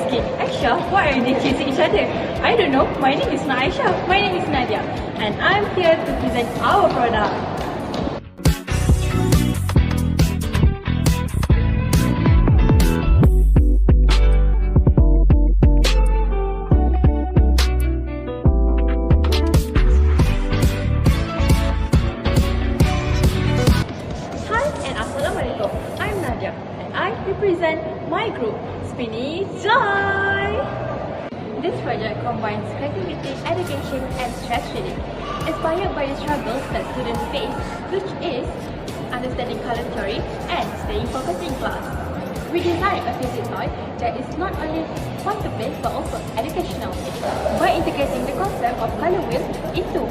asking, Aisha, why are they chasing each other? I don't know. My name is not Aisha. My name is Nadia. And I'm here to present our product. Hi and Assalamualaikum. I'm Nadia and I represent my group, Spinny Joy. This project combines creativity, education and stress relief, inspired by the struggles that students face, which is understanding color theory and staying focused in class. We designed a fidget toy that is not only fun to play but also educational by integrating the concept of color wheel into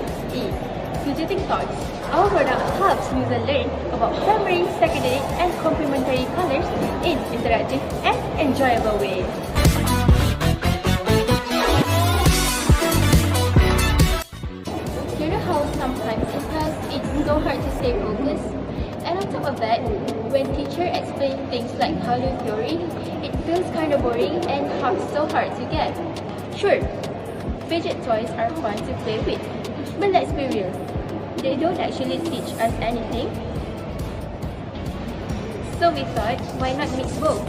fidgeting toys. Our product helps users learn about primary, secondary and complementary colors in interactive and enjoyable ways. You know how sometimes in class it's so hard to stay focused? And on top of that, when teacher explains things like color theory, it feels kind of boring and so hard to get. Sure, fidget toys are fun to play with, but let's be real, they don't actually teach us anything. So we thought, why not mix both?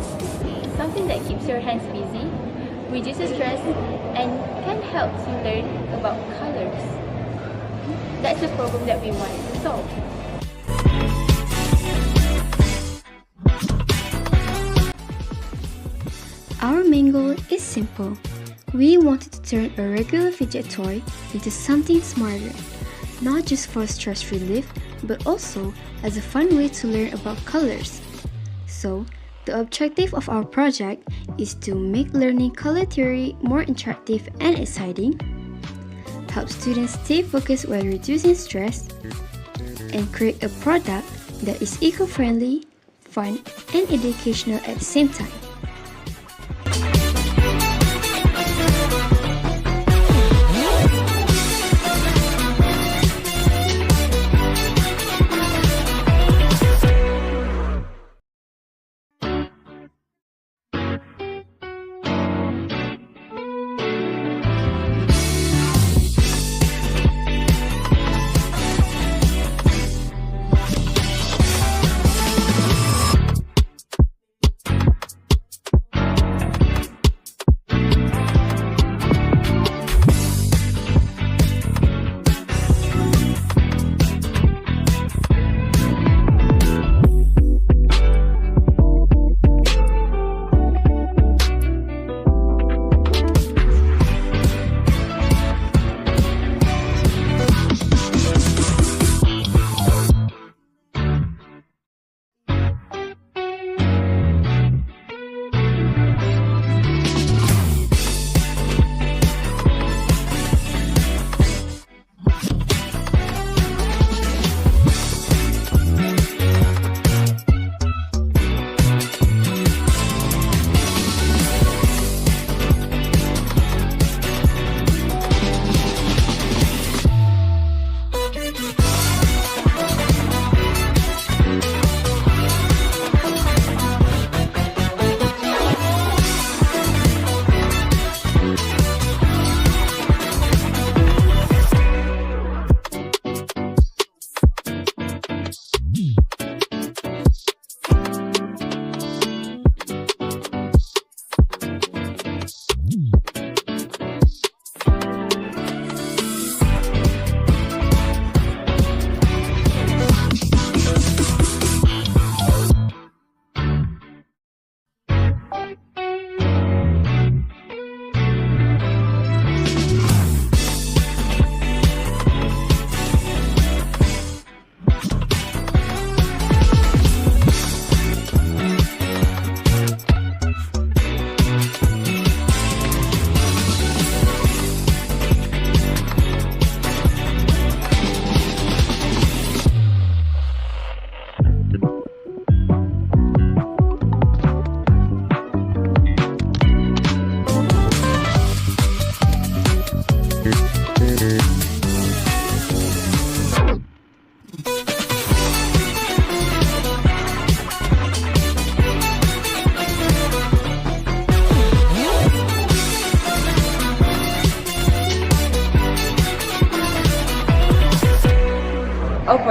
Something that keeps your hands busy, reduces stress, and can help you learn about colors. That's the problem that we wanted to solve. Our main goal is simple. We wanted to turn a regular fidget toy into something smarter, not just for stress relief, but also as a fun way to learn about colors. So, the objective of our project is to make learning color theory more interactive and exciting, help students stay focused while reducing stress, and create a product that is eco-friendly, fun, and educational at the same time.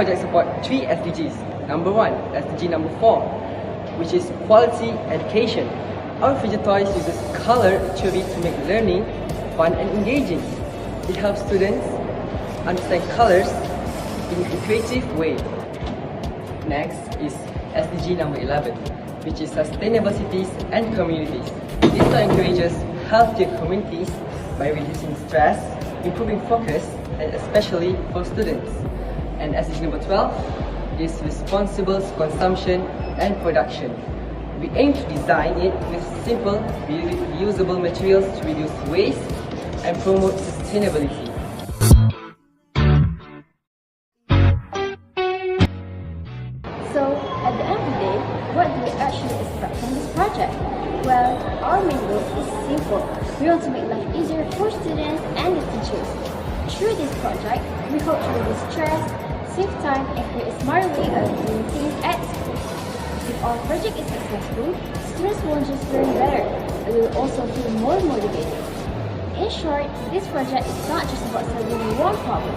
project support 3 SDGs. Number 1, SDG number 4, which is quality education. Our fidget toys uses color theory to make learning fun and engaging. It helps students understand colors in a creative way. Next is SDG number 11, which is sustainable cities and communities. This toy encourages healthier communities by reducing stress, improving focus, and especially for students. And SDG number 12 is responsible consumption and production. We aim to design it with simple, reusable materials to reduce waste and promote sustainability. So, at the end of the day, what do we actually expect from this project? Well, our main goal is simple. We want to make life easier for students and the teachers. Through this project, we hope to reduce stress, save time, and create a smarter way of doing things at school. If our project is successful, students won't just learn better, but will also feel more motivated. In short, this project is not just about solving one problem.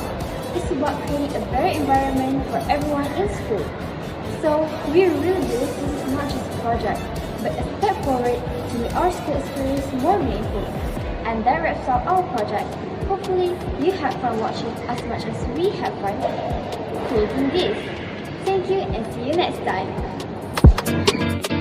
It's about creating a better environment for everyone in school. So, we really believe this is not just a project, but a step forward to make our school experience more meaningful. And that wraps up our project. Hopefully, you had fun watching as much as we had fun creating this. Thank you and see you next time.